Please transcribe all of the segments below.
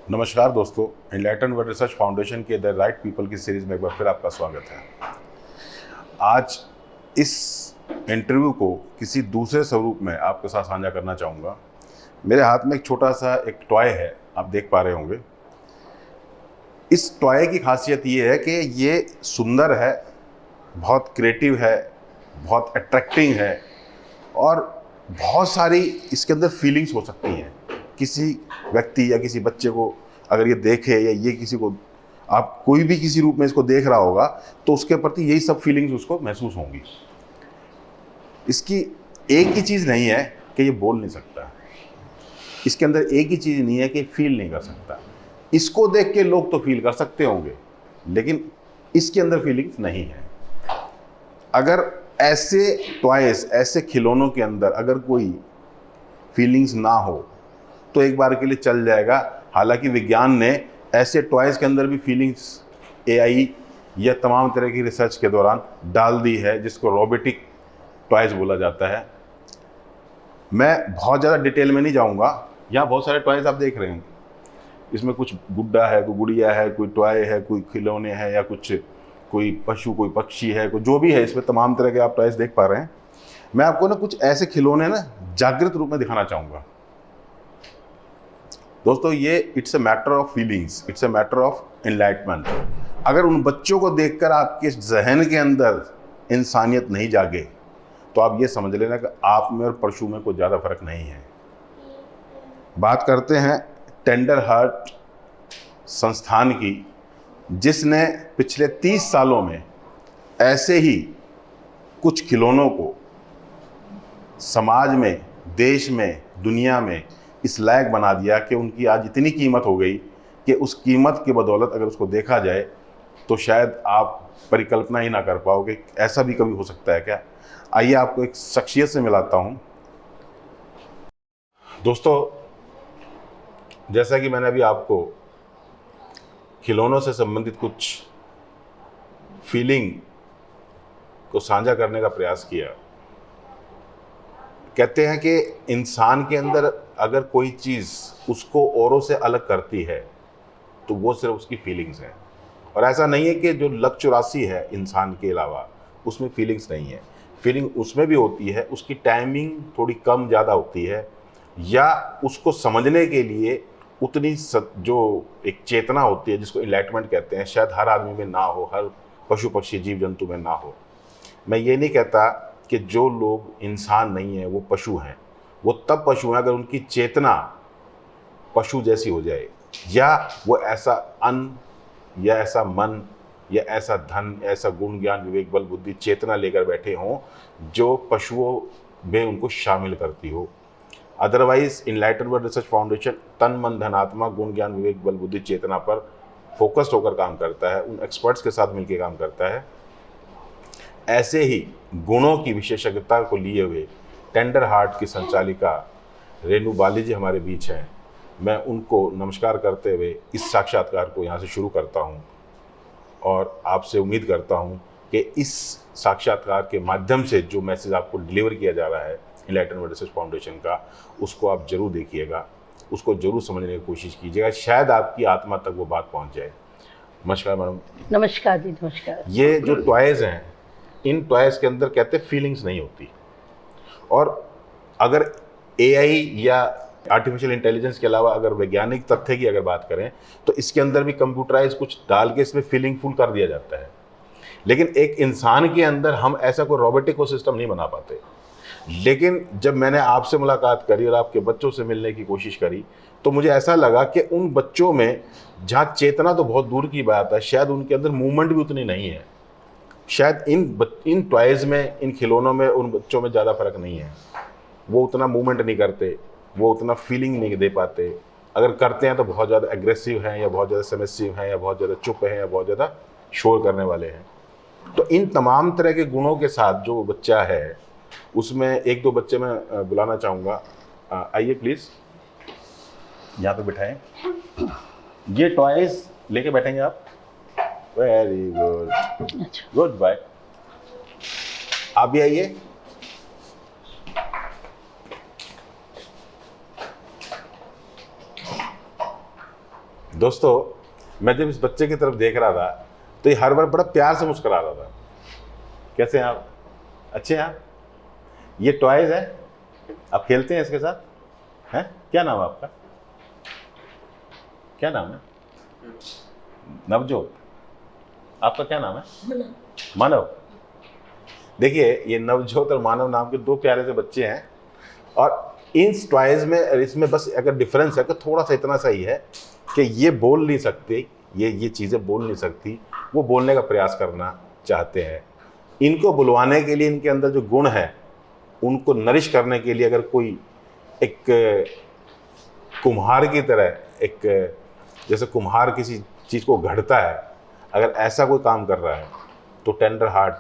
नमस्कार दोस्तों, enlighten world research foundation के द राइट पीपल की सीरीज में एक बार फिर आपका स्वागत है। आज इस इंटरव्यू को किसी दूसरे स्वरूप में आपके साथ साझा करना चाहूँगा। मेरे हाथ में एक छोटा सा एक टॉय है, आप देख पा रहे होंगे। इस टॉय की खासियत ये है कि ये सुंदर है, बहुत क्रिएटिव है, बहुत अट्रैक्टिंग है और बहुत सारी इसके अंदर फीलिंग्स हो सकती हैं। किसी व्यक्ति या किसी बच्चे को अगर ये देखे या ये किसी को आप कोई भी किसी रूप में इसको देख रहा होगा तो उसके प्रति यही सब फीलिंग्स उसको महसूस होंगी। इसकी एक ही चीज़ नहीं है कि ये बोल नहीं सकता, इसके अंदर एक ही चीज़ नहीं है कि फील नहीं कर सकता। इसको देख के लोग तो फील कर सकते होंगे, लेकिन इसके अंदर फीलिंग्स नहीं है। अगर ऐसे टॉयज, ऐसे खिलौनों के अंदर अगर कोई फीलिंग्स ना हो तो एक बार के लिए चल जाएगा। हालांकि विज्ञान ने ऐसे टॉयज के अंदर भी फीलिंग्स एआई या तमाम तरह की रिसर्च के दौरान डाल दी है, जिसको रोबोटिक टॉयज बोला जाता है। मैं बहुत ज़्यादा डिटेल में नहीं जाऊंगा। यहाँ बहुत सारे टॉयज आप देख रहे हैं, इसमें कुछ गुड्डा है, कोई गुड़िया है, कोई टॉय है, कोई खिलौने हैं या कुछ कोई पशु, कोई पक्षी है, कोई जो भी है, इसमें तमाम तरह के आप टॉयज देख पा रहे हैं। मैं आपको ना कुछ ऐसे खिलौने ना जागृत रूप में दिखाना चाहूँगा। दोस्तों, ये it's a matter of feelings, it's a matter of enlightenment. अगर उन बच्चों को देखकर आपके जहन के अंदर इंसानियत नहीं जागे तो आप ये समझ लेना कि आप में और पशु में कोई ज़्यादा फर्क नहीं है। बात करते हैं टेंडर हार्ट संस्थान की, जिसने पिछले 30 सालों में ऐसे ही कुछ खिलौनों को समाज में, देश में, दुनिया में इस लायक बना दिया कि उनकी आज इतनी कीमत हो गई कि उस कीमत की बदौलत अगर उसको देखा जाए तो शायद आप परिकल्पना ही ना कर पाओगे ऐसा भी कभी हो सकता है क्या। आइए आपको एक शख्सियत से मिलाता हूँ। दोस्तों, जैसा कि मैंने अभी आपको खिलौनों से संबंधित कुछ फीलिंग को साझा करने का प्रयास किया। कहते हैं कि इंसान के अंदर अगर कोई चीज़ उसको औरों से अलग करती है तो वो सिर्फ उसकी फीलिंग्स हैं। और ऐसा नहीं है कि जो लक 84 है इंसान के अलावा उसमें फीलिंग्स नहीं है। फीलिंग उसमें भी होती है, उसकी टाइमिंग थोड़ी कम ज़्यादा होती है, या उसको समझने के लिए उतनी जो एक चेतना होती है जिसको इनलाइटमेंट कहते हैं, शायद हर आदमी में ना हो, हर पशु पक्षी जीव जंतु में ना हो। मैं ये नहीं कहता कि जो लोग इंसान नहीं हैं वो पशु हैं। वो तब पशु हैं अगर उनकी चेतना पशु जैसी हो जाए, या वो ऐसा अन्न या ऐसा मन या ऐसा धन, ऐसा गुण, ज्ञान, विवेक, बल, बुद्धि, चेतना लेकर बैठे हों जो पशुओं में उनको शामिल करती हो। Otherwise enlighten world research foundation तन, मन, धन, आत्मा, गुण, ज्ञान, विवेक, बल, बुद्धि, चेतना पर फोकस्ड होकर काम करता है, उन एक्सपर्ट्स के साथ मिलकर काम करता है। ऐसे ही गुणों की विशेषज्ञता को लिए हुए टेंडर हार्ट की संचालिका रेणु बाली जी हमारे बीच हैं। मैं उनको नमस्कार करते हुए इस साक्षात्कार को यहाँ से शुरू करता हूँ और आपसे उम्मीद करता हूँ कि इस साक्षात्कार के माध्यम से जो मैसेज आपको डिलीवर किया जा रहा है एनलाइटन वर्ल्ड रिसर्च फाउंडेशन का, उसको आप जरूर देखिएगा, उसको जरूर समझने की कोशिश कीजिएगा। शायद आपकी आत्मा तक वो बात पहुँच जाए। नमस्कार मैडम। नमस्कार जी, नमस्कार। ये जो टॉयज हैं, इन टॉयज के अंदर कहते हैं फीलिंग्स नहीं होती। और अगर एआई या आर्टिफिशियल इंटेलिजेंस के अलावा अगर वैज्ञानिक तथ्य की अगर बात करें तो इसके अंदर भी कंप्यूटराइज कुछ डाल के इसमें फीलिंग फुल कर दिया जाता है। लेकिन एक इंसान के अंदर हम ऐसा कोई रोबोटिक को सिस्टम नहीं बना पाते। लेकिन जब मैंने आपसे मुलाकात करी और आपके बच्चों से मिलने की कोशिश करी तो मुझे ऐसा लगा कि उन बच्चों में, जहाँ चेतना तो बहुत दूर की बात है, शायद उनके अंदर मूवमेंट भी उतनी नहीं है। शायद इन टॉयज में, इन खिलौनों में उन बच्चों में ज़्यादा फर्क नहीं है। वो उतना मूवमेंट नहीं करते, वो उतना फीलिंग नहीं दे पाते। अगर करते हैं तो बहुत ज़्यादा एग्रेसिव हैं, या बहुत ज़्यादा सबमिसिव हैं, या बहुत ज़्यादा चुप हैं, या बहुत ज़्यादा शोर करने वाले हैं। तो इन तमाम तरह के गुणों के साथ जो बच्चा है, उसमें एक दो बच्चे मैं बुलाना चाहूँगा। आइए प्लीज़, यहाँ पे बिठाएं। ये टॉयज लेके बैठेंगे आप। Very good, goodbye. आप भी आइए। दोस्तों, मैं जब इस बच्चे की तरफ देख रहा था तो ये हर बार बड़ा प्यार से मुस्कुरा रहा था। कैसे हैं आप? अच्छे हैं आप? ये टॉयज है, आप खेलते हैं इसके साथ हैं? क्या नाम है आपका? क्या नाम है? नवजोत। आपका क्या नाम है? मानव। देखिए, ये नवजोत और मानव नाम के दो प्यारे से बच्चे हैं, और इन टॉयज में इसमें बस अगर डिफरेंस है कि थोड़ा सा इतना सा ही है कि ये बोल नहीं सकते, ये चीज़ें बोल नहीं सकती, वो बोलने का प्रयास करना चाहते हैं। इनको बुलवाने के लिए इनके अंदर जो गुण है उनको नरिश करने के लिए अगर कोई एक कुम्हार की तरह, एक जैसे कुम्हार किसी चीज़ को गढ़ता है, अगर ऐसा कोई काम कर रहा है तो टेंडर हार्ट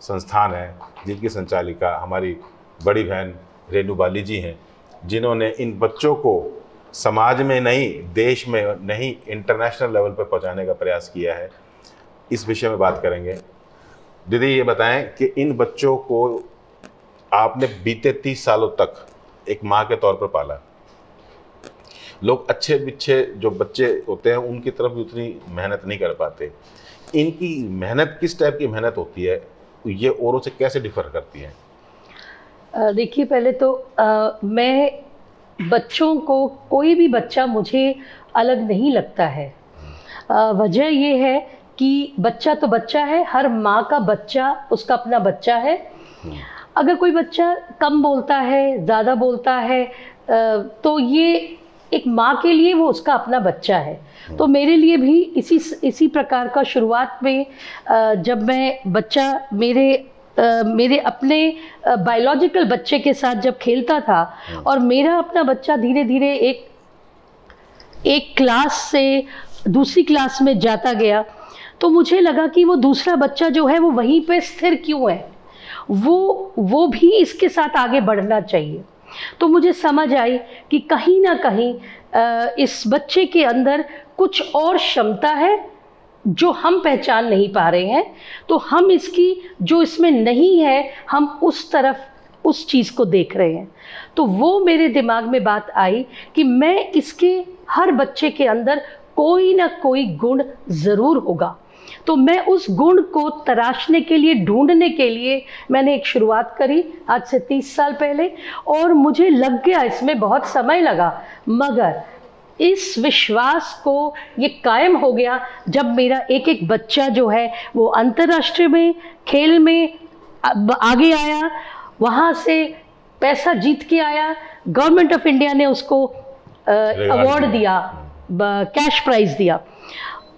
संस्थान है, जिनकी संचालिका हमारी बड़ी बहन रेणु बाली जी हैं, जिन्होंने इन बच्चों को समाज में नहीं, देश में नहीं, इंटरनेशनल लेवल पर पहुंचाने का प्रयास किया है। इस विषय में बात करेंगे। दीदी, ये बताएं कि इन बच्चों को आपने बीते 30 सालों तक एक माँ के तौर पर पाला। लोग अच्छे बिच्छे जो बच्चे होते हैं उनकी तरफ भी उतनी मेहनत नहीं कर पाते। इनकी मेहनत किस टाइप की मेहनत होती है? ये औरों से कैसे डिफर करती है? देखिए, पहले तो मैं बच्चों को, कोई भी बच्चा मुझे अलग नहीं लगता है। वजह ये है कि बच्चा तो बच्चा है, हर माँ का बच्चा उसका अपना बच्चा है। अगर कोई बच्चा कम बोलता है, ज़्यादा बोलता है, तो ये एक माँ के लिए वो उसका अपना बच्चा है। तो मेरे लिए भी इसी प्रकार का शुरुआत में जब मैं बच्चा मेरे अपने बायोलॉजिकल बच्चे के साथ जब खेलता था और मेरा अपना बच्चा धीरे धीरे एक क्लास से दूसरी क्लास में जाता गया, तो मुझे लगा कि वो दूसरा बच्चा जो है वो वहीं पे स्थिर क्यों है, वो भी इसके साथ आगे बढ़ना चाहिए। तो मुझे समझ आई कि कहीं ना कहीं इस बच्चे के अंदर कुछ और क्षमता है जो हम पहचान नहीं पा रहे हैं। तो हम इसकी, जो इसमें नहीं है, हम उस तरफ उस चीज़ को देख रहे हैं। तो वो मेरे दिमाग में बात आई कि मैं इसके, हर बच्चे के अंदर कोई ना कोई गुण ज़रूर होगा। तो मैं उस गुण को तराशने के लिए, ढूंढने के लिए मैंने एक शुरुआत करी आज से 30 साल पहले, और मुझे लग गया, इसमें बहुत समय लगा, मगर इस विश्वास को ये कायम हो गया जब मेरा एक एक बच्चा जो है वो अंतर्राष्ट्रीय में खेल में आगे आया, वहाँ से पैसा जीत के आया। गवर्नमेंट ऑफ इंडिया ने उसको अवार्ड दिया, कैश प्राइज दिया।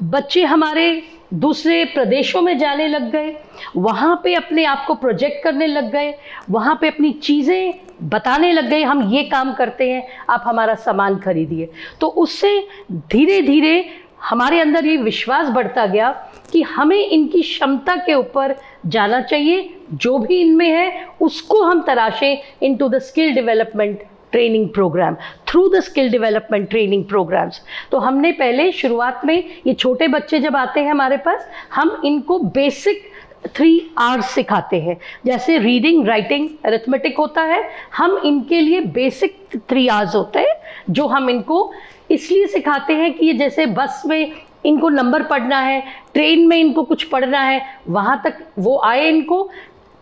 बच्चे हमारे दूसरे प्रदेशों में जाने लग गए, वहाँ पे अपने आप को प्रोजेक्ट करने लग गए, वहाँ पे अपनी चीज़ें बताने लग गए, हम ये काम करते हैं, आप हमारा सामान खरीदिए। तो उससे धीरे धीरे हमारे अंदर ये विश्वास बढ़ता गया कि हमें इनकी क्षमता के ऊपर जाना चाहिए, जो भी इनमें है उसको हम तराशें into the skill development training programme, through the skill development training programmes. तो हमने पहले शुरुआत में, ये छोटे बच्चे जब आते हैं हमारे पास, हम इनको बेसिक 3 आवर्स सिखाते हैं। जैसे रीडिंग, राइटिंग, अरिथमेटिक होता है, हम इनके लिए बेसिक 3 आवर्स होते हैं जो हम इनको इसलिए सिखाते हैं कि ये जैसे बस में इनको नंबर पढ़ना है, ट्रेन में इनको कुछ पढ़ना है, वहाँ तक वो आए इनको,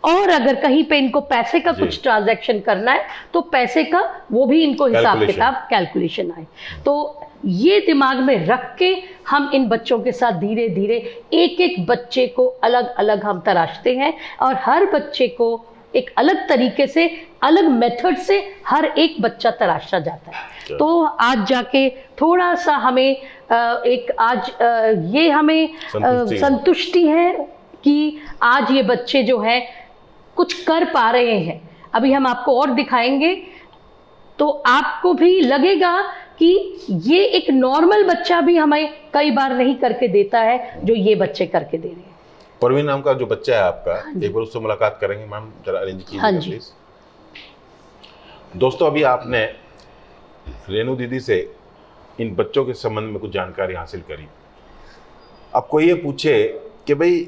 और अगर कहीं पे इनको पैसे का कुछ ट्रांजैक्शन करना है तो पैसे का वो भी इनको हिसाब किताब, कैलकुलेशन आए। तो ये दिमाग में रख के हम इन बच्चों के साथ धीरे धीरे एक एक बच्चे को अलग अलग हम तराशते हैं, और हर बच्चे को एक अलग तरीके से, अलग मेथड से हर एक बच्चा तराशा जाता है। तो आज जाके थोड़ा सा हमें ये हमें संतुष्टि है कि आज ये बच्चे जो हैं कुछ कर पा रहे हैं। अभी हम आपको और दिखाएंगे तो आपको भी लगेगा कि ये एक नॉर्मल बच्चा भी हमें कई बार नहीं करके देता है जो ये बच्चे करके दे रहे हैं। परवीन नाम का जो बच्चा है आपका, एक बार उससे मुलाकात करेंगे मैम, जरा अरेंज कीजिए प्लीज। दोस्तों, अभी आपने रेणु दीदी से इन बच्चों के संबंध में कुछ जानकारी हासिल करी। अब कोई ये पूछे कि भाई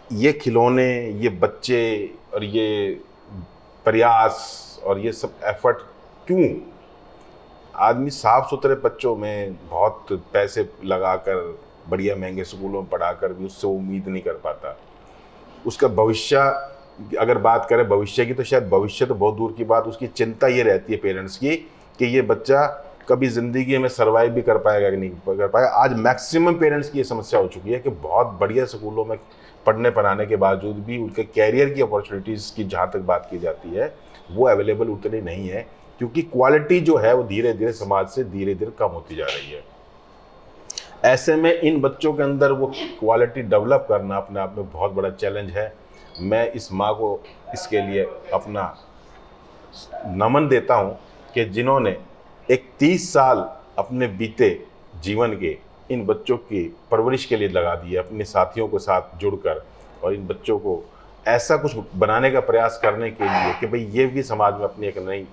ये खिलौने, ये बच्चे और ये प्रयास और ये सब एफर्ट क्यों आदमी साफ सुथरे बच्चों में बहुत पैसे लगाकर बढ़िया महंगे स्कूलों में पढ़ाकर भी उससे उम्मीद नहीं कर पाता। उसका भविष्य, अगर बात करें भविष्य की, तो शायद भविष्य तो बहुत दूर की बात, उसकी चिंता ये रहती है पेरेंट्स की कि ये बच्चा कभी ज़िंदगी में सर्वाइव भी कर पाएगा कि नहीं कर पाएगा। आज मैक्सिमम पेरेंट्स की ये समस्या हो चुकी है कि बहुत बढ़िया स्कूलों में पढ़ने पढ़ाने के बावजूद भी उनके कैरियर की अपॉर्चुनिटीज़ की जहाँ तक बात की जाती है वो अवेलेबल उतनी नहीं है, क्योंकि क्वालिटी जो है वो धीरे धीरे समाज से धीरे धीरे कम होती जा रही है। ऐसे में इन बच्चों के अंदर वो क्वालिटी डेवलप करना अपने आप में बहुत बड़ा चैलेंज है। मैं इस माँ को इसके लिए अपना नमन देता हूँ कि जिन्होंने एक 30 साल अपने बीते जीवन के इन बच्चों की परवरिश के लिए लगा दिए, अपने साथियों के साथ जुड़कर, और इन बच्चों को ऐसा कुछ बनाने का प्रयास करने के लिए कि भाई ये भी समाज में अपनी एक नई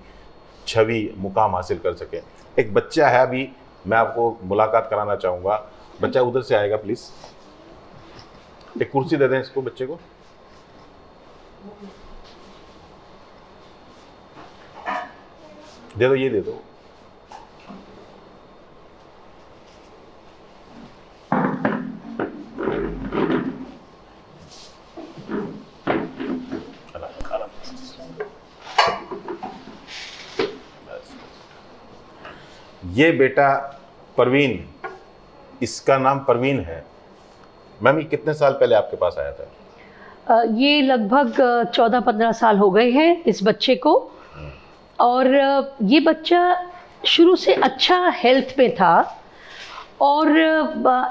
छवि मुकाम हासिल कर सके। एक बच्चा है, अभी मैं आपको मुलाकात कराना चाहूँगा। बच्चा उधर से आएगा प्लीज़, एक कुर्सी दे दें इसको, बच्चे को। दे दो, ये दे दो। ये बेटा परवीन, इसका नाम परवीन है। मैम, ये कितने साल पहले आपके पास आया था? ये लगभग 14-15 साल हो गए हैं इस बच्चे को। और ये बच्चा शुरू से अच्छा हेल्थ में था, और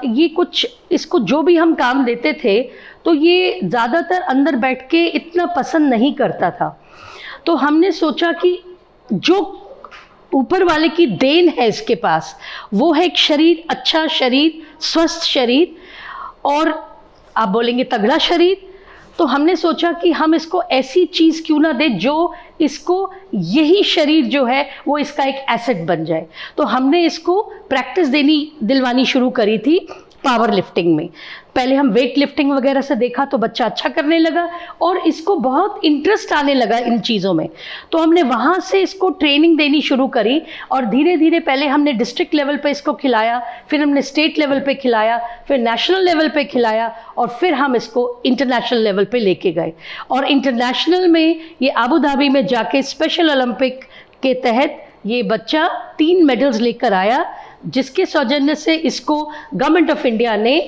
ये कुछ इसको जो भी हम काम देते थे तो ये ज़्यादातर अंदर बैठ के इतना पसंद नहीं करता था। तो हमने सोचा कि जो ऊपर वाले की देन है इसके पास, वो है एक शरीर, अच्छा शरीर, स्वस्थ शरीर, और आप बोलेंगे तगड़ा शरीर। तो हमने सोचा कि हम इसको ऐसी चीज़ क्यों ना दें जो इसको, यही शरीर जो है वो इसका एक एसेट बन जाए। तो हमने इसको प्रैक्टिस दिलवानी शुरू करी थी पावर लिफ्टिंग में। पहले हम वेट लिफ्टिंग वगैरह से देखा तो बच्चा अच्छा करने लगा और इसको बहुत इंटरेस्ट आने लगा इन चीज़ों में। तो हमने वहाँ से इसको ट्रेनिंग देनी शुरू करी, और धीरे धीरे पहले हमने डिस्ट्रिक्ट लेवल पे इसको खिलाया, फिर हमने स्टेट लेवल पे खिलाया, फिर नेशनल लेवल पे खिलाया, और फिर हम इसको इंटरनेशनल लेवल पे लेके गए। और इंटरनेशनल में ये आबू धाबी में जाके स्पेशल ओलंपिक के तहत ये बच्चा 3 मेडल्स लेकर आया, जिसके सौजन्य से इसको गवर्नमेंट ऑफ इंडिया ने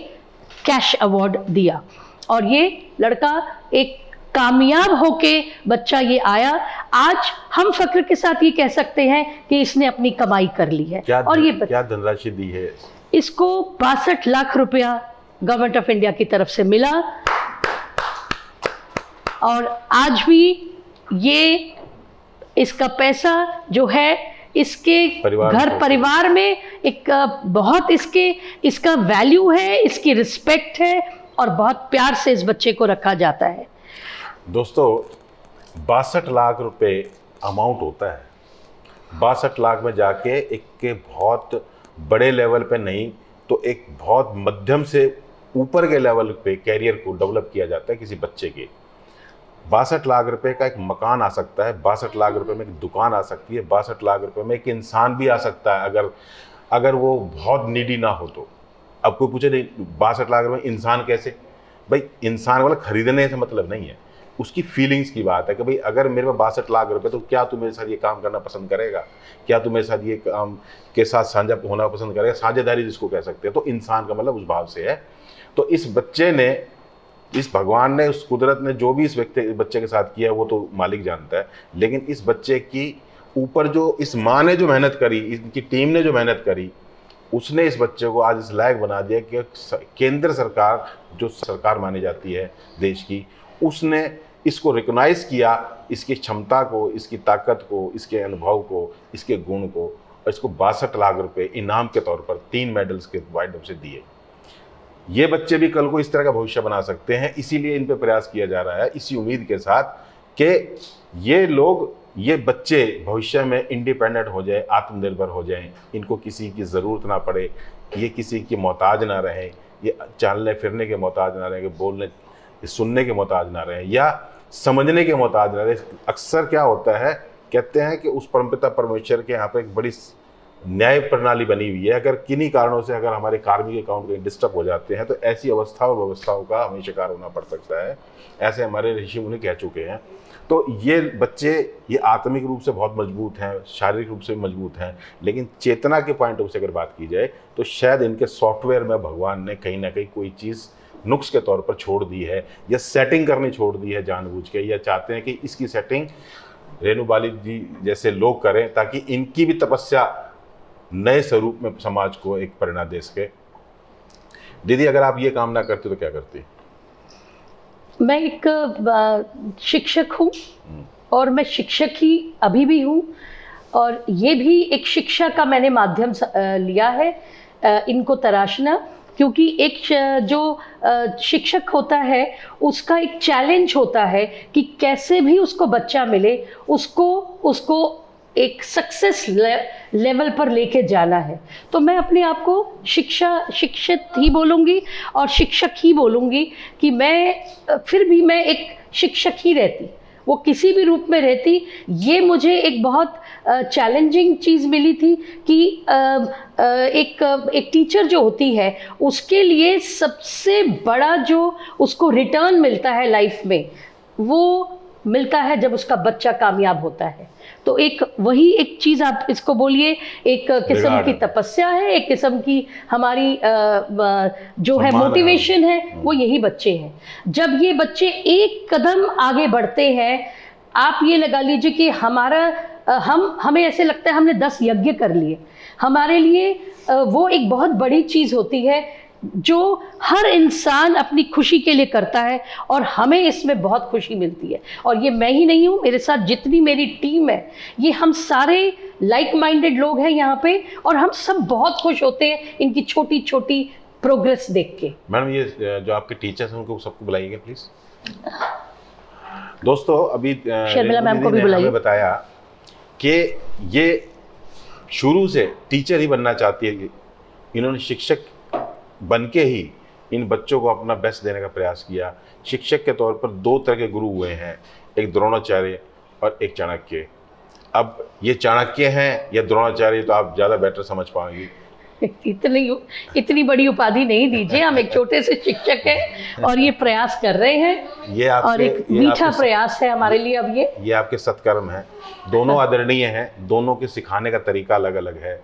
कैश अवार्ड दिया। और ये लड़का एक कामयाब होके बच्चा ये आया। आज हम फक्र के साथ ये कह सकते हैं कि इसने अपनी कमाई कर ली है। और ये क्या धनराशि दी है इसको? 62 लाख रुपया गवर्नमेंट ऑफ इंडिया की तरफ से मिला। और आज भी ये इसका पैसा जो है इसके घर परिवार में एक बहुत इसका वैल्यू है, इसकी रिस्पेक्ट है, और बहुत प्यार से इस बच्चे को रखा जाता है। दोस्तों, 62 लाख रुपए अमाउंट होता है। 62 लाख में जाके एक के बहुत बड़े लेवल पे नहीं तो एक बहुत मध्यम से ऊपर के लेवल पे कैरियर को डेवलप किया जाता है किसी बच्चे के। 62 लाख रुपए का एक मकान आ सकता है, 62 लाख रुपए में एक दुकान आ सकती है, 62 लाख रुपए में एक इंसान भी आ सकता है, अगर वो बहुत नीडी ना हो तो। अब कोई पूछे नहीं 62 लाख रुपए इंसान कैसे? भाई इंसान वाला खरीदने से मतलब नहीं है, उसकी फीलिंग्स की बात है कि भाई अगर मेरे पास 62 लाख रुपए, तो क्या तू मेरे साथ ये काम करना पसंद करेगा? क्या तू मेरे साथ ये काम के साथ साझा होना पसंद करेगा? साझेदारी जिसको कह सकते हैं। तो इंसान का मतलब उस भाव से है। तो इस बच्चे ने, इस भगवान ने, उस कुदरत ने जो भी इस बच्चे के साथ किया वो तो मालिक जानता है, लेकिन इस बच्चे की ऊपर जो इस माँ ने जो मेहनत करी, इनकी टीम ने जो मेहनत करी, उसने इस बच्चे को आज इस लायक बना दिया कि केंद्र सरकार, जो सरकार मानी जाती है देश की, उसने इसको रिकॉग्नाइज किया, इसकी क्षमता को, इसकी ताकत को, इसके अनुभव को, इसके गुण को, और इसको 62 लाख रुपए इनाम के तौर पर 3 मेडल्स के माध्यम से दिए। ये बच्चे भी कल को इस तरह का भविष्य बना सकते हैं, इसीलिए इन पे प्रयास किया जा रहा है, इसी उम्मीद के साथ कि ये बच्चे भविष्य में इंडिपेंडेंट हो जाए, आत्मनिर्भर हो जाएं, इनको किसी की ज़रूरत ना पड़े, ये किसी की मोहताज ना रहें, ये चलने फिरने के मोहताज ना रहें, बोलने सुनने के मोहताज ना रहें, या समझने के मोहताज ना रहें। अक्सर क्या होता है, कहते हैं कि उस परमपिता परमेश्वर के यहाँ पर एक बड़ी न्याय प्रणाली बनी हुई है। अगर किन्हीं कारणों से अगर हमारे कार्मिक अकाउंट कहीं डिस्टर्ब हो जाते हैं तो ऐसी अवस्था और व्यवस्थाओं का हमें शिकार होना पड़ सकता है, ऐसे हमारे ऋषि मुनि कह चुके हैं। तो ये बच्चे ये आत्मिक रूप से बहुत मजबूत हैं, शारीरिक रूप से भी मजबूत हैं, लेकिन चेतना के पॉइंट ऑफ से अगर बात की जाए तो शायद इनके सॉफ्टवेयर में भगवान ने कहीं ना कहीं कोई चीज़ नुक्स के तौर पर छोड़ दी है, या सेटिंग करनी छोड़ दी है जानबूझ के, या चाहते हैं कि इसकी सेटिंग रेणु बाली जी जैसे लोग करें ताकि इनकी भी तपस्या नए स्वरूप में समाज को एक प्रेरणा दे सके। दीदी, अगर आप ये काम ना करते तो क्या करती? मैं एक शिक्षक हूँ और मैं शिक्षक ही अभी भी हूँ, और ये भी एक शिक्षा का मैंने माध्यम लिया है इनको तराशना, क्योंकि एक जो शिक्षक होता है उसका एक चैलेंज होता है कि कैसे भी उसको बच्चा मिले, उसको एक सक्सेस लेवल पर लेके जाना है। तो मैं अपने आप को शिक्षित ही बोलूँगी और शिक्षक ही बोलूँगी कि फिर भी मैं एक शिक्षक ही रहती, वो किसी भी रूप में रहती। ये मुझे एक बहुत चैलेंजिंग चीज़ मिली थी कि एक टीचर जो होती है उसके लिए सबसे बड़ा जो उसको रिटर्न मिलता है लाइफ में, वो मिलता है जब उसका बच्चा कामयाब होता है। तो वही एक चीज़ आप इसको बोलिए, एक किस्म की तपस्या है, एक किस्म की हमारी जो है मोटिवेशन है, वो यही बच्चे हैं। जब ये बच्चे एक कदम आगे बढ़ते हैं, आप ये लगा लीजिए कि हमें ऐसे लगता है हमने 10 यज्ञ कर लिए। हमारे लिए वो एक बहुत बड़ी चीज़ होती है जो हर इंसान अपनी खुशी के लिए करता है, और हमें इसमें बहुत खुशी मिलती है। और ये मैं ही नहीं हूँ, मेरे साथ जितनी मेरी टीम है, ये हम सारे लाइक माइंडेड लोग हैं यहाँ पे, और हम सब बहुत खुश होते हैं इनकी छोटी छोटी प्रोग्रेस देख के। मैडम, ये जो आपके टीचर्स हैं उनको सबको बुलाइएगा प्लीज। दोस्तों, अभी शर्मिला मैम को भी बुलाइए। बताया कि ये शुरू से टीचर ही बनना चाहती है, इन्होंने शिक्षक बन के ही इन बच्चों को अपना बेस्ट देने का प्रयास किया। शिक्षक के तौर पर 2 तरह के गुरु हुए हैं, एक द्रोणाचार्य और एक चाणक्य। अब ये चाणक्य हैं या द्रोणाचार्य, तो आप ज़्यादा बेटर समझ पाएंगी। इतनी बड़ी उपाधि नहीं दीजिए, हम एक छोटे से शिक्षक हैं और ये प्रयास कर रहे हैं, ये और एक मीठा प्रयास है हमारे लिए। अब ये आपके सत्कर्म हैं, दोनों आदरणीय हैं, दोनों के सिखाने का तरीका अलग अलग है।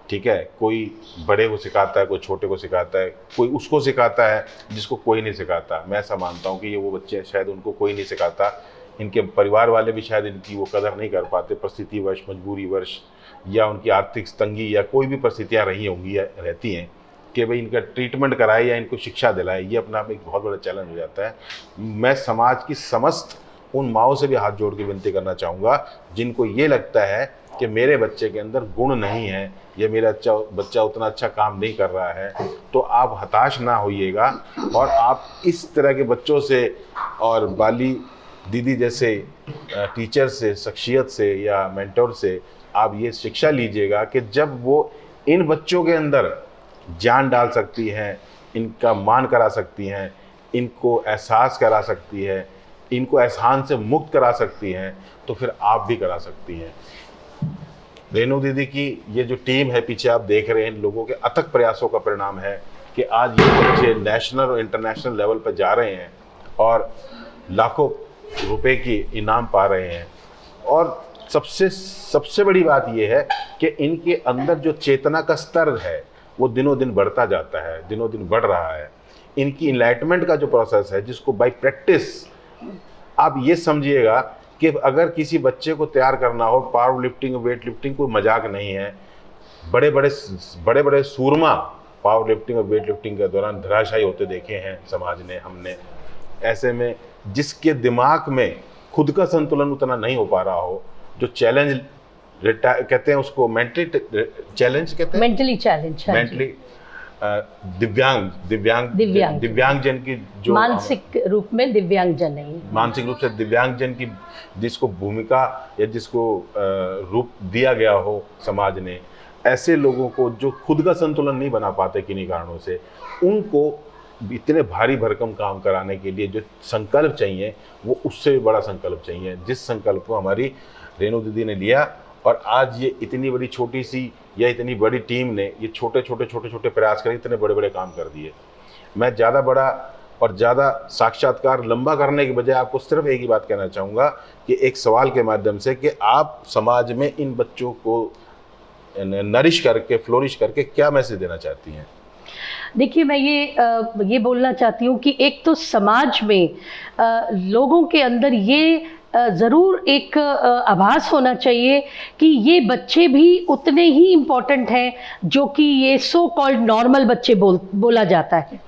ठीक है, कोई बड़े को सिखाता है, कोई छोटे को सिखाता है, कोई उसको सिखाता है जिसको कोई नहीं सिखाता। मैं ऐसा मानता हूँ कि ये वो बच्चे शायद उनको कोई नहीं सिखाता, इनके परिवार वाले भी शायद इनकी वो कदर नहीं कर पाते, परिस्थितिवश, मजबूरीवश, या उनकी आर्थिक तंगी, या कोई भी परिस्थितियाँ रही होंगी या रहती हैं कि भाई इनका ट्रीटमेंट कराए या इनको शिक्षा दिलाए। ये अपना आप एक बहुत बड़ा चैलेंज हो जाता है। मैं समाज की समस्त उन माओं से भी हाथ जोड़ के विनती करना चाहूँगा जिनको ये लगता है कि मेरे बच्चे के अंदर गुण नहीं है, या मेरा बच्चा उतना अच्छा काम नहीं कर रहा है, तो आप हताश ना होइएगा, और आप इस तरह के बच्चों से और बाली दीदी जैसे टीचर से, शख्सियत से या मेंटोर से आप ये शिक्षा लीजिएगा कि जब वो इन बच्चों के अंदर जान डाल सकती हैं, इनका मान करा सकती हैं, इनको एहसास करा सकती है, इनको एहसान से मुक्त करा सकती हैं, तो फिर आप भी करा सकती हैं। रेणु दीदी की ये जो टीम है पीछे आप देख रहे हैं, इन लोगों के अथक प्रयासों का परिणाम है कि आज ये बच्चे नेशनल और इंटरनेशनल लेवल पर जा रहे हैं और लाखों रुपए की इनाम पा रहे हैं। और सबसे बड़ी बात ये है कि इनके अंदर जो चेतना का स्तर है वो दिनों दिन बढ़ता जाता है, दिनों दिन बढ़ रहा है। इनकी इनलाइटमेंट का जो प्रोसेस है, जिसको बाय प्रैक्टिस, आप ये समझिएगा कि अगर किसी बच्चे को तैयार करना हो, पावर लिफ्टिंग, वेट लिफ्टिंग कोई मजाक नहीं है। बड़े बड़े सूरमा पावर लिफ्टिंग और वेट लिफ्टिंग के दौरान धराशायी होते देखे हैं समाज ने, हमने। ऐसे में जिसके दिमाग में खुद का संतुलन उतना नहीं हो पा रहा हो, जो चैलेंज कहते हैं उसको मेंटली चैलेंज कहते हैं, मेंटली चैलेंज, मेंटली दिव्यांग जन की जो मानसिक रूप में दिव्यांग जन नहीं, मानसिक रूप से दिव्यांग जन की जिसको भूमिका या जिसको रूप दिया गया हो समाज ने, ऐसे लोगों को जो खुद का संतुलन नहीं बना पाते किन्हीं कारणों से, उनको इतने भारी भरकम काम कराने के लिए जो संकल्प चाहिए वो उससे भी बड़ा संकल्प चाहिए, जिस संकल्प को हमारी रेणु दीदी ने लिया। और आज ये इतनी बड़ी छोटी सी या इतनी बड़ी टीम ने ये छोटे छोटे प्रयास कर इतने बड़े बड़े काम कर दिए। मैं ज़्यादा बड़ा और ज़्यादा साक्षात्कार लंबा करने के बजाय आपको सिर्फ एक ही बात कहना चाहूँगा कि एक सवाल के माध्यम से कि आप समाज में इन बच्चों को नरिश करके, फ्लोरिश करके क्या मैसेज देना चाहती हैं? देखिए, मैं ये बोलना चाहती हूँ कि एक तो समाज में लोगों के अंदर ये ज़रूर एक आभास होना चाहिए कि ये बच्चे भी उतने ही इम्पोर्टेंट हैं जो कि ये सो कॉल्ड नॉर्मल बच्चे बोला जाता है।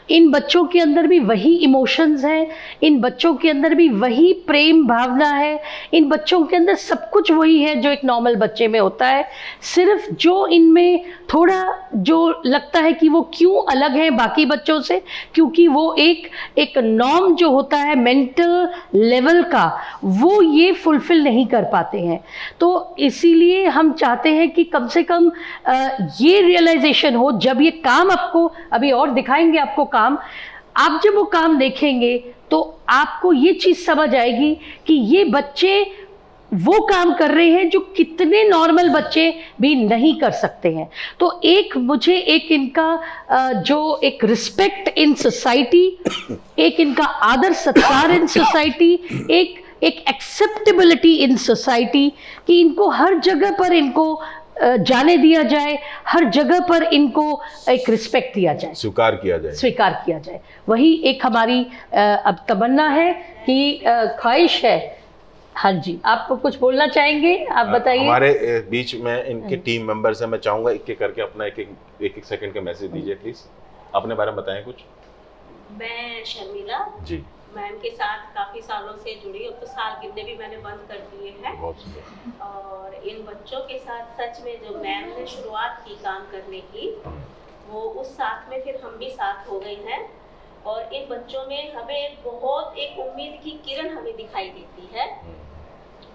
इन बच्चों के अंदर भी वही इमोशंस हैं, इन बच्चों के अंदर भी वही प्रेम भावना है, इन बच्चों के अंदर सब कुछ वही है जो एक नॉर्मल बच्चे में होता है। सिर्फ जो इनमें थोड़ा जो लगता है कि वो क्यों अलग है बाकी बच्चों से, क्योंकि वो एक नॉर्म जो होता है मेंटल लेवल का, वो ये फुलफिल नहीं कर पाते हैं। तो इसीलिए हम चाहते हैं कि कम से कम ये रियलाइजेशन हो, जब ये काम आपको अभी और दिखाएंगे आपको काम, आप जब वो काम देखेंगे तो आपको ये चीज़ समझ आएगी कि ये बच्चे वो काम कर रहे हैं जो कितने नॉर्मल बच्चे भी नहीं कर सकते हैं। तो मुझे एक इनका जो एक रिस्पेक्ट इन सोसाइटी, एक इनका आदर सत्कार इन सोसाइटी, एक एक्सेप्टेबिलिटी इन सोसाइटी, कि इनको हर जगह पर इनको जाने दिया जाए, हर जगह पर इनको एक रिस्पेक्ट दिया जाए, स्वीकार किया जाए। वही एक हमारी अब तमन्ना है कि ख्वाहिश है। हाँ जी, आप कुछ बोलना चाहेंगे? आप बताइए। हमारे बीच में इनके टीम मेंबर्स हैं, मैं चाहूँगा एक एक करके अपना एक सेकंड का मैसेज दीजिए प्लीज। अपने बारे में बताएं कुछ। मैं शर्मिला जी, मैम के साथ काफ़ी सालों से जुड़ी, अब तो साल गिनने भी मैंने बंद कर दिए हैं। बहुत सुंदर। और इन बच्चों के साथ सच में जो मैम ने शुरुआत की काम करने की, वो उस साथ में फिर हम भी साथ हो गए हैं। और इन बच्चों में हमें बहुत एक उम्मीद की किरण हमें दिखाई देती है,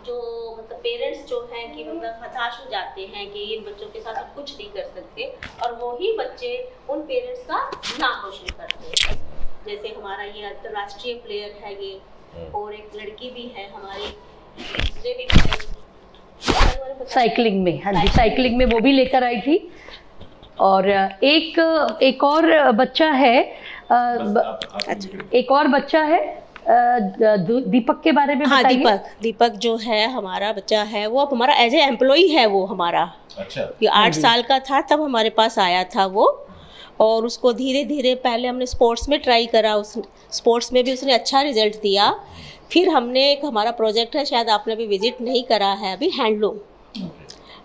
जो मतलब पेरेंट्स जो हैं कि मतलब हताश हो जाते हैं कि इन बच्चों के साथ हम कुछ नहीं कर सकते, और वही बच्चे उन पेरेंट्स का नाम रोशन करते हैं। जैसे हमारा ये अंतर्राष्ट्रीय प्लेयर है ये, और एक लड़की भी है हमारी दूसरे भी साइकिलिंग में, हाँ जी साइकिलिंग में वो भी लेकर आई थी। और एक और बच्चा है, एक और बच्चा है, दीपक के बारे में बताइए। हाँ, दीपक जो है हमारा बच्चा है, वो अब हमारा एज ए एम्प्लॉई है वो हमारा। अच्छा। 8 साल का था तब हमारे पास आया था वो, और उसको धीरे धीरे पहले हमने स्पोर्ट्स में ट्राई करा, उस स्पोर्ट्स में भी उसने अच्छा रिजल्ट दिया। फिर हमने एक हमारा प्रोजेक्ट है, शायद आपने अभी विजिट नहीं करा है अभी, हैंडलूम,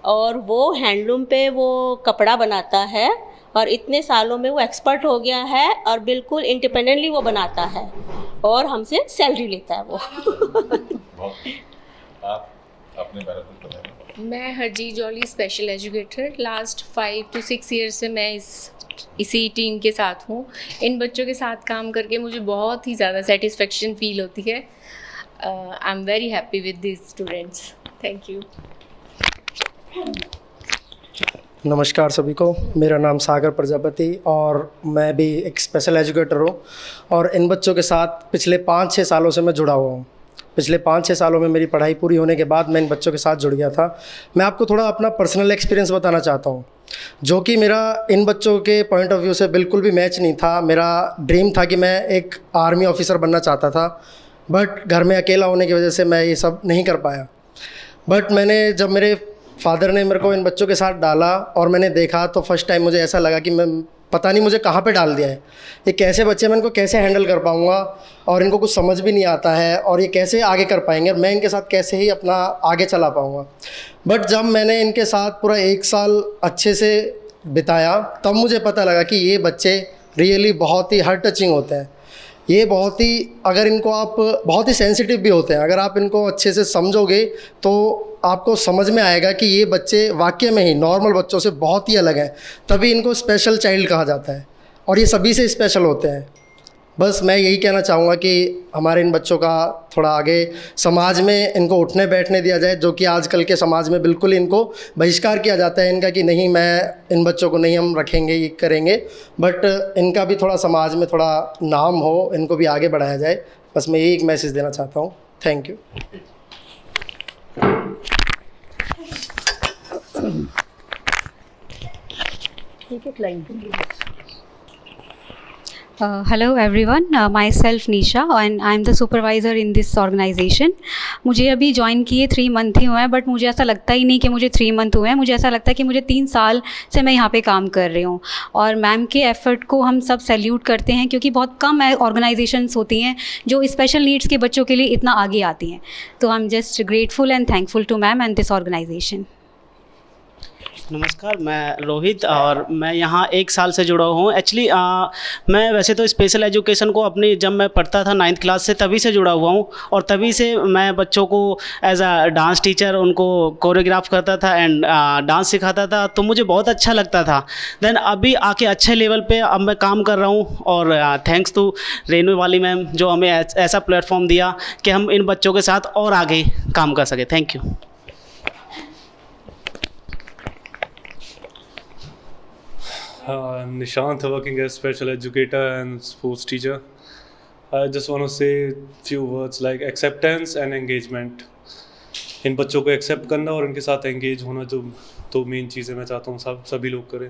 और वो हैंडलूम पे वो कपड़ा बनाता है, और इतने सालों में वो एक्सपर्ट हो गया है और बिल्कुल इंडिपेंडेंटली वो बनाता है और हमसे सैलरी लेता है वो। आप अपने बारे में बताएं। मैं Harjeet jolly special educator, last 5 to 6 years से मैं इसी टीम के साथ हूँ। इन बच्चों के साथ काम करके मुझे बहुत ही ज़्यादा सेटिस्फेक्शन फील होती है। I am very happy with this students. Thank you. नमस्कार सभी को, मेरा नाम सागर प्रजापति और मैं भी एक स्पेशल एजुकेटर हूँ, और इन बच्चों के साथ पिछले 5-6 सालों से मैं जुड़ा हुआ हूँ। पिछले 5-6 सालों में मेरी पढ़ाई पूरी होने के बाद मैं इन बच्चों के साथ जुड़ गया था। मैं आपको थोड़ा अपना पर्सनल एक्सपीरियंस बताना चाहता हूँ, जो कि मेरा इन बच्चों के पॉइंट ऑफ व्यू से बिल्कुल भी मैच नहीं था। मेरा ड्रीम था कि मैं एक आर्मी ऑफिसर बनना चाहता था, बट घर में अकेला होने की वजह से मैं ये सब नहीं कर पाया। बट जब मेरे फादर ने मेरे को इन बच्चों के साथ डाला और मैंने देखा, तो फर्स्ट टाइम मुझे ऐसा लगा कि मैं पता नहीं मुझे कहाँ पे डाल दिया है। ये कैसे बच्चे, मैं इनको कैसे हैंडल कर पाऊँगा, और इनको कुछ समझ भी नहीं आता है, और ये कैसे आगे कर पाएंगे, और मैं इनके साथ कैसे ही अपना आगे चला पाऊँगा। बट जब मैंने इनके साथ पूरा 1 साल अच्छे से बिताया, तब मुझे पता लगा कि ये बच्चे रियली बहुत ही हार्ट टचिंग होते हैं। ये बहुत ही, अगर इनको आप, बहुत ही सेंसिटिव भी होते हैं। अगर आप इनको अच्छे से समझोगे तो आपको समझ में आएगा कि ये बच्चे वाकई में ही नॉर्मल बच्चों से बहुत ही अलग हैं, तभी इनको स्पेशल चाइल्ड कहा जाता है, और ये सभी से स्पेशल होते हैं। बस मैं यही कहना चाहूँगा कि हमारे इन बच्चों का थोड़ा आगे समाज में इनको उठने बैठने दिया जाए, जो कि आजकल के समाज में बिल्कुल इनको बहिष्कार किया जाता है इनका, कि नहीं, मैं इन बच्चों को नहीं हम रखेंगे, ये करेंगे। बट इनका भी थोड़ा समाज में थोड़ा नाम हो, इनको भी आगे बढ़ाया जाए। बस मैं यही एक मैसेज देना चाहता हूँ। Thank you. एक line Hello everyone, myself Nisha and I am the supervisor in this organization. मुझे अभी ज्वाइन किए 3 मंथ ही हुए हैं, बट मुझे ऐसा लगता ही नहीं कि मुझे 3 मंथ हुए हैं. मुझे ऐसा लगता है कि मुझे 3 साल से मैं यहाँ पे काम कर रही हूँ. और मैम के एफ़र्ट को हम सब सैल्यूट करते हैं, क्योंकि बहुत कम ऑर्गेनाइजेशंस होती हैं जो स्पेशल नीड्स के बच्चों के लिए इतना आगे आती हैं. तो I am just grateful and thankful to ma'am and this organisation. नमस्कार, मैं रोहित और मैं यहाँ 1 साल से जुड़ा हूँ. एक्चुअली मैं वैसे तो स्पेशल एजुकेशन को अपनी जब मैं पढ़ता था 9th क्लास से तभी से जुड़ा हुआ हूँ, और तभी से मैं बच्चों को एज अ डांस टीचर उनको कोरियोग्राफ करता था एंड डांस सिखाता था, तो मुझे बहुत अच्छा लगता था. देन अभी आके अच्छे लेवल पे अब मैं काम कर रहा हूँ, और थैंक्स टू रेनू वाली मैम जो हमें ऐसा प्लेटफॉर्म दिया कि हम इन बच्चों के साथ और आगे काम कर सके. Thank you. I'm Nishant, working as special educator and sports teacher. I just want to say few words like acceptance and engagement. इन बच्चों को एक्सेप्ट करना और इनके साथ एंगेज होना जो तो मेन चीज़ें मैं चाहता हूँ सभी लोग करें.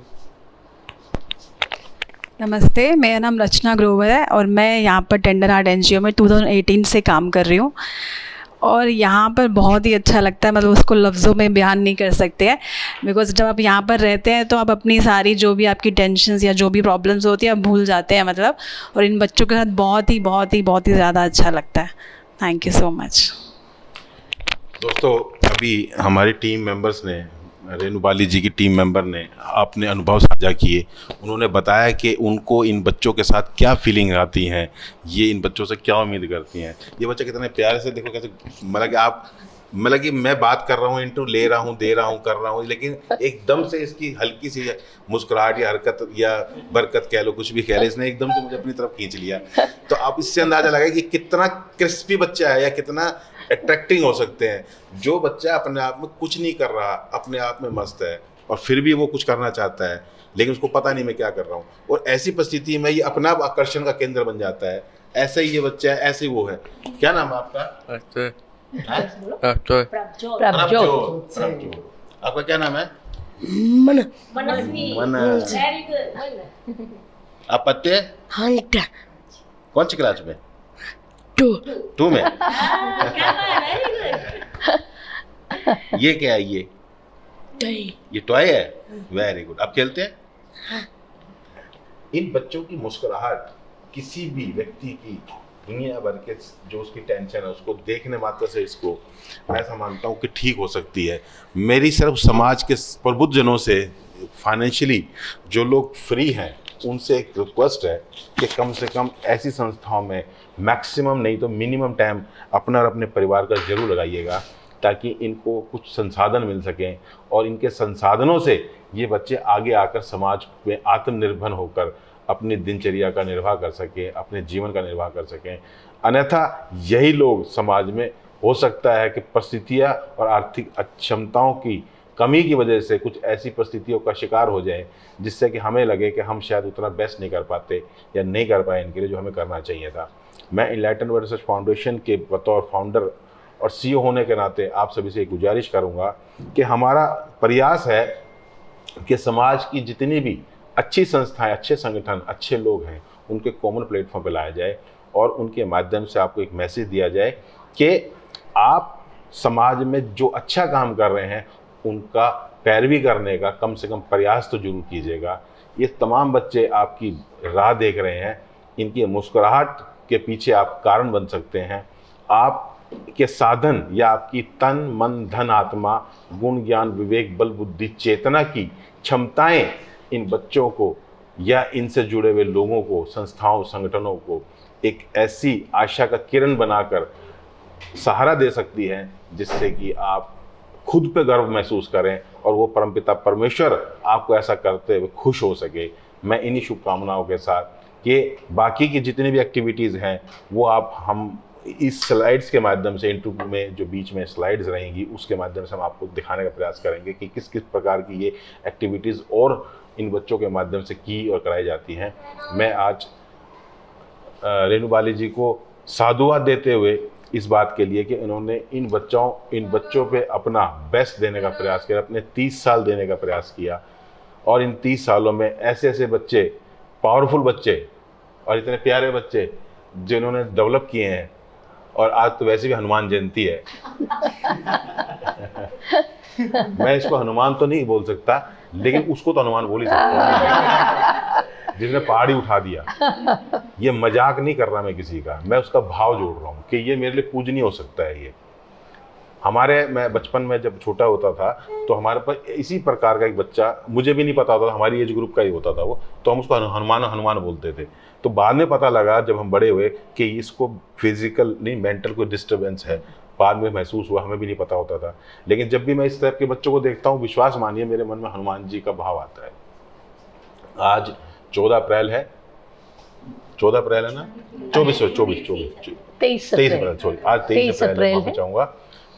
नमस्ते, मेरा नाम रचना ग्रोवर है और मैं यहाँ पर टेंडर आर्ट एनजीओ में 2018 से काम कर रही हूँ. और यहाँ पर बहुत ही अच्छा लगता है, मतलब उसको लफ्ज़ों में बयान नहीं कर सकते हैं. बिकॉज़ जब आप यहाँ पर रहते हैं तो आप अपनी सारी जो भी आपकी टेंशन्स या जो भी प्रॉब्लम्स होती है आप भूल जाते हैं, मतलब. और इन बच्चों के साथ बहुत ही ज़्यादा अच्छा लगता है. Thank you so much. दोस्तों, अभी हमारी टीम मेंबर्स ने, रेनू बाली जी की टीम मेंबर ने अपने अनुभव साझा किए. उन्होंने बताया कि उनको इन बच्चों के साथ क्या फीलिंग आती हैं, ये इन बच्चों से क्या उम्मीद करती हैं. ये बच्चे कितने प्यारे से, देखो कैसे, मतलब कि मैं बात कर रहा हूँ, इंटरव्यू ले रहा हूँ, दे रहा हूँ, कर रहा हूँ, लेकिन एकदम से इसकी हल्की सी मुस्कुराहट या हरकत या बरकत कह लो, कुछ भी कह लो, इसने एकदम से मुझे अपनी तरफ खींच लिया. तो आप इससे अंदाजा लगाए कि कितना क्रिस्पी बच्चा है या कितना अट्रैक्टिंग हो सकते हैं. जो बच्चा अपने आप में कुछ नहीं कर रहा, अपने आप में मस्त है और फिर भी वो कुछ करना चाहता है, लेकिन उसको पता नहीं मैं क्या कर रहा हूँ, और ऐसी परिस्थिति में ये अपना आकर्षण का केंद्र बन जाता है. ऐसा ही ये बच्चा है, ऐसे ही वो है. क्या नाम है आपका? आपका क्या नाम है? आप पढ़ते हैं? हाँ, कौन सी क्लास में? 2 में. ये क्या है? ये टॉय है. Very good. आप खेलते हैं? हाँ. इन बच्चों की मुस्कुराहट किसी भी व्यक्ति की दुनिया भर के जो उसकी टेंशन है उसको देखने मात्र से इसको मैं ऐसा मानता हूँ कि ठीक हो सकती है. मेरी सिर्फ समाज के प्रबुद्ध जनों से, फाइनेंशियली जो लोग फ्री हैं, उनसे एक रिक्वेस्ट है कि कम से कम ऐसी संस्थाओं में मैक्सिमम नहीं तो मिनिमम टाइम अपना और अपने परिवार का जरूर लगाइएगा, ताकि इनको कुछ संसाधन मिल सकें और इनके संसाधनों से ये बच्चे आगे आकर समाज में आत्मनिर्भर होकर अपनी दिनचर्या का निर्वाह कर सकें, अपने जीवन का निर्वाह कर सकें. अन्यथा यही लोग समाज में, हो सकता है कि परिस्थितियाँ और आर्थिक क्षमताओं की कमी की वजह से कुछ ऐसी परिस्थितियों का शिकार हो जाएं जिससे कि हमें लगे कि हम शायद उतना बेस्ट नहीं कर पाते या नहीं कर पाए इनके लिए जो हमें करना चाहिए था. मैं इनलाइटन वर्ल्ड रिसर्च फाउंडेशन के बतौर फाउंडर और सीईओ होने के नाते आप सभी से एक गुजारिश करूंगा कि हमारा प्रयास है कि समाज की जितनी भी अच्छी संस्थाएं, अच्छे संगठन, अच्छे लोग हैं, उनके कॉमन प्लेटफॉर्म पर लाया जाए और उनके माध्यम से आपको एक मैसेज दिया जाए कि आप समाज में जो अच्छा काम कर रहे हैं उनका पैरवी करने का कम से कम प्रयास तो जरूर कीजिएगा. ये तमाम बच्चे आपकी राह देख रहे हैं, इनकी मुस्कुराहट के पीछे आप कारण बन सकते हैं. आप के साधन या आपकी तन, मन, धन, आत्मा, गुण, ज्ञान, विवेक, बल, बुद्धि, चेतना की क्षमताएं इन बच्चों को या इनसे जुड़े हुए लोगों को, संस्थाओं, संगठनों को एक ऐसी आशा का किरण बनाकर सहारा दे सकती है जिससे कि आप खुद पे गर्व महसूस करें और वो परमपिता परमेश्वर आपको ऐसा करते हुए खुश हो सके. मैं इन्हीं शुभकामनाओं के साथ कि बाकी की जितनी भी एक्टिविटीज़ हैं वो आप हम इस स्लाइड्स के माध्यम से, इंटरव्यू में जो बीच में स्लाइड्स रहेंगी उसके माध्यम से हम आपको दिखाने का प्रयास करेंगे कि किस किस प्रकार की ये एक्टिविटीज़ और इन बच्चों के माध्यम से की और कराई जाती हैं. मैं आज रेनू बाली जी को साधुवाद देते हुए इस बात के लिए कि इन्होंने इन बच्चों पे अपना बेस्ट देने का प्रयास किया, अपने 30 साल देने का प्रयास किया और इन 30 सालों में ऐसे ऐसे बच्चे, पावरफुल बच्चे और इतने प्यारे बच्चे जिन्होंने डेवलप किए हैं। और आज तो वैसे भी हनुमान जयंती है मैं इसको हनुमान तो नहीं बोल सकता, लेकिन उसको तो हनुमान बोल ही सकता हूं जिसने पहाड़ी उठा दिया। ये मजाक नहीं कर रहा मैं किसी का, मैं उसका भाव जोड़ रहा हूँ कि ये मेरे लिए पूजनीय हो सकता है। ये मैं बचपन में जब छोटा होता था तो हमारे पास इसी प्रकार का एक बच्चा, मुझे भी नहीं पता होता था, हमारी एज ग्रुप का ही होता था वो, तो हम उसको हनुमान हनुमान बोलते थे। तो बाद में पता लगा जब हम बड़े हुए कि इसको फिजिकल नहीं मेंटल कोई डिस्टर्बेंस है, बाद में महसूस हुआ, हमें भी नहीं पता होता था। लेकिन जब भी मैं इस टाइप के बच्चों को देखता हूँ, विश्वास मानिए मेरे मन में हनुमान जी का भाव आता है। आज 14 अप्रैल है, 14 अप्रैल है ना, 23 अप्रैल, सॉरी आज 23 अप्रैल है, चाहूँगा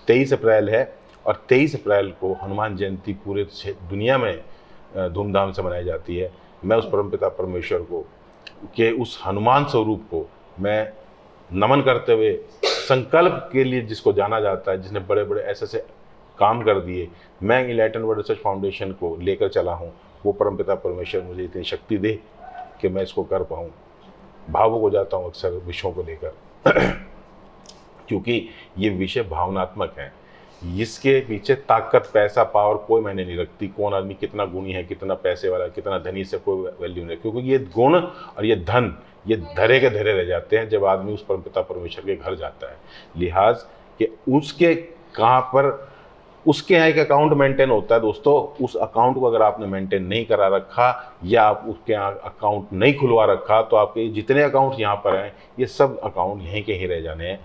23 अप्रैल है। और 23 अप्रैल को हनुमान जयंती पूरे दुनिया में धूमधाम से मनाई जाती है। मैं उस परमपिता परमेश्वर को के उस हनुमान स्वरूप को मैं नमन करते हुए, संकल्प के लिए जिसको जाना जाता है, जिसने बड़े बड़े ऐसे ऐसे काम कर दिए, मैं इनलाइटन वर्ल्ड रिसर्च फाउंडेशन को लेकर चला हूँ। वो परमपिता परमेश्वर मुझे इतनी शक्ति दे कि मैं इसको कर पाऊँ। भावुक हो जाता हूँ अक्सर विषयों को लेकर क्योंकि ये विषय भावनात्मक हैं। इसके पीछे ताकत, पैसा, पावर कोई मायने नहीं रखती। कौन आदमी कितना गुणी है, कितना पैसे वाला, कितना धनी, से कोई वैल्यू नहीं, क्योंकि ये गुण और ये धन ये धरे के धरे रह जाते हैं जब आदमी उस परमपिता परमेश्वर के घर जाता है। लिहाज कि उसके कहाँ पर उसके यहाँ एक अकाउंट मेंटेन होता है दोस्तों। उस अकाउंट को अगर आपने मेंटेन नहीं करा रखा या आप उसके यहाँ अकाउंट नहीं खुलवा रखा तो आपके जितने अकाउंट यहाँ पर हैं ये सब अकाउंट यहीं के ही रह जाने हैं।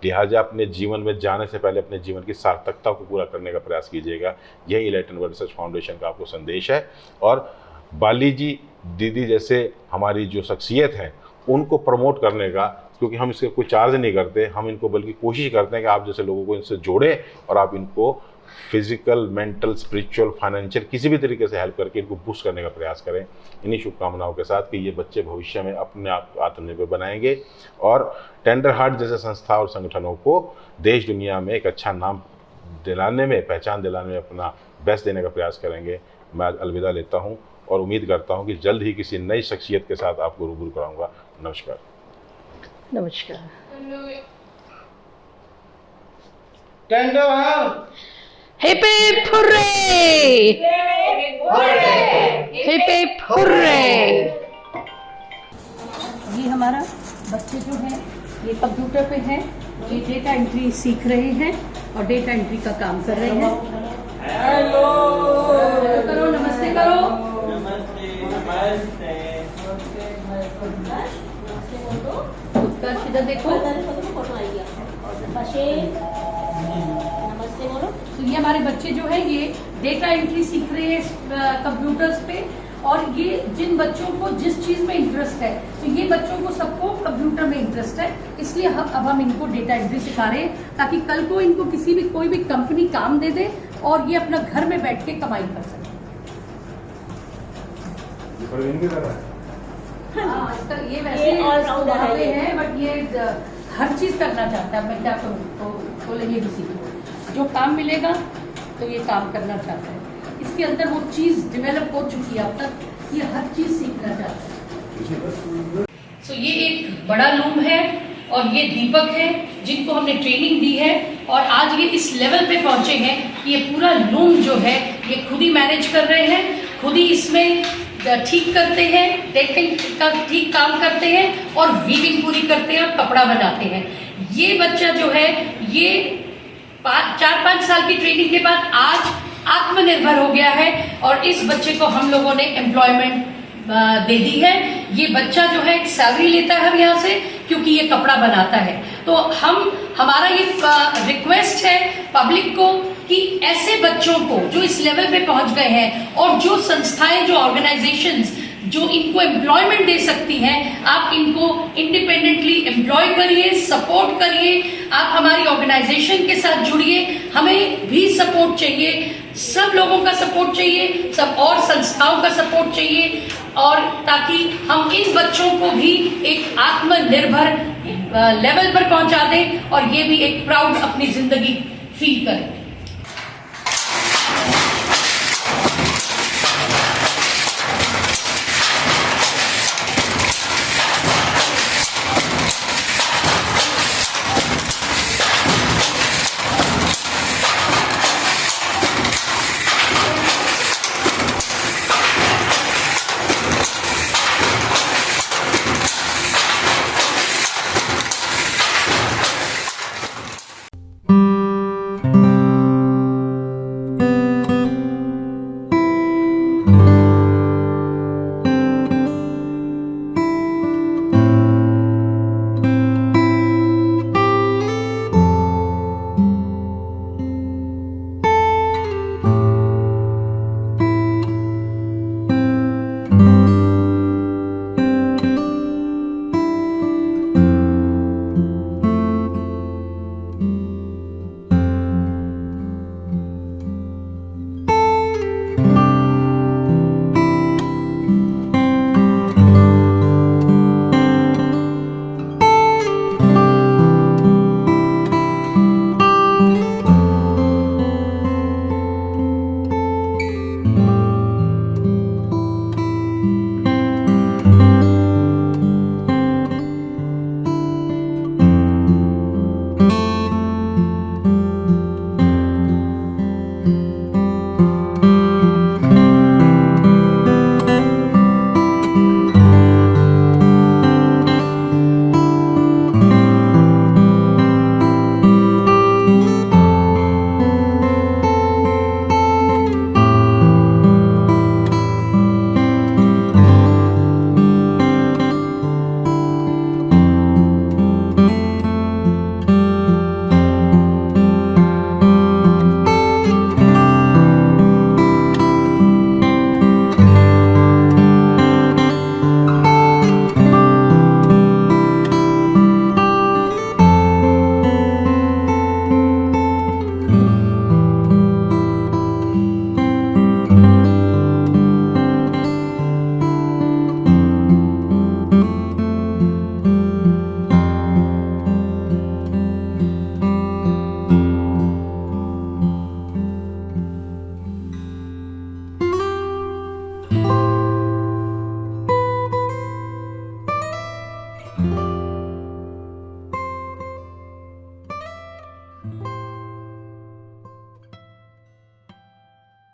लिहाजा अपने जीवन में जाने से पहले अपने जीवन की सार्थकता को पूरा करने का प्रयास कीजिएगा। यही इनलाइटन वर्ल्ड रिसर्च फाउंडेशन का आपको संदेश है। और बाली जी, दीदी जैसे हमारी जो शख्सियत है उनको प्रमोट करने का, क्योंकि हम इसके कोई चार्ज नहीं करते, हम इनको बल्कि कोशिश करते हैं कि आप जैसे लोगों को इनसे जोड़ें और आप इनको फिजिकल, मेंटल, स्पिरिचुअल, फाइनेंशियल किसी भी तरीके से हेल्प करके इनको बूस्ट करने का प्रयास करें। इन्हीं शुभकामनाओं के साथ कि ये बच्चे भविष्य में अपने आप को आत्मनिर्भर बनाएंगे और टेंडर हार्ट जैसे संस्था और संगठनों को देश दुनिया में एक अच्छा नाम दिलाने में, पहचान दिलाने में अपना बेस्ट देने का प्रयास करेंगे। मैं आज अलविदा लेता हूँ और उम्मीद करता हूँ कि जल्द ही किसी नई शख्सियत के साथ आपको रूबरू कराऊंगा। नमस्कार। नमस्कार। Hip hip hurray! Hip hip hurray! ये हमारा बच्चे जो हैं ये कंप्यूटर पे हैं, ये डेटा एंट्री सीख रहे हैं और डेटा एंट्री का काम कर रहे हैं। हेलो करो, नमस्ते करो। उत्कर्ष इधर देखो। तो ये हमारे बच्चे जो है ये डेटा एंट्री सीख रहे हैं कंप्यूटर्स पे। और ये जिन बच्चों को जिस चीज़ में इंटरेस्ट है, तो ये बच्चों को सबको कंप्यूटर में इंटरेस्ट है, इसलिए अब हम इनको डेटा एंट्री सिखा रहे हैं ताकि कल को इनको किसी भी कोई भी कंपनी काम दे दे और ये अपना घर में बैठ के कमाई कर सके। हाँ, इसका ये वैसे है बट ये हर चीज़ करना चाहता है। मैं क्या करूँ तो बोले ये भी सीखो, जो काम मिलेगा तो ये काम करना चाहता है। इसके अंदर वो चीज़ डेवलप हो चुकी है अब तक, ये हर चीज़ सीखना चाहता है। सो ये एक बड़ा लूम है और ये दीपक है जिनको हमने ट्रेनिंग दी है और आज ये इस लेवल पे पहुंचे हैं कि ये पूरा लूम जो है ये खुद ही मैनेज कर रहे हैं, खुद ही इसमें ठीक करते हैं, टेक्निक का ठीक काम करते हैं और वीविंग पूरी करते हैं और कपड़ा बनाते हैं। ये बच्चा जो है ये 4-5 साल की ट्रेनिंग के बाद आज आत्मनिर्भर हो गया है और इस बच्चे को हम लोगों ने एम्प्लॉयमेंट दे दी है। ये बच्चा जो है एक सैलरी लेता है यहाँ से क्योंकि ये कपड़ा बनाता है। तो हमारा ये रिक्वेस्ट है पब्लिक को कि ऐसे बच्चों को जो इस लेवल पे पहुंच गए हैं और जो संस्थाएं, जो ऑर्गेनाइजेशंस जो इनको एम्प्लॉयमेंट दे सकती हैं, आप इनको इंडिपेंडेंटली एम्प्लॉय करिए, सपोर्ट करिए। आप हमारी ऑर्गेनाइजेशन के साथ जुड़िए, हमें भी सपोर्ट चाहिए, सब लोगों का सपोर्ट चाहिए, सब और संस्थाओं का सपोर्ट चाहिए और ताकि हम इन बच्चों को भी एक आत्मनिर्भर लेवल पर पहुंचा दें और ये भी एक प्राउड अपनी जिंदगी फील करें।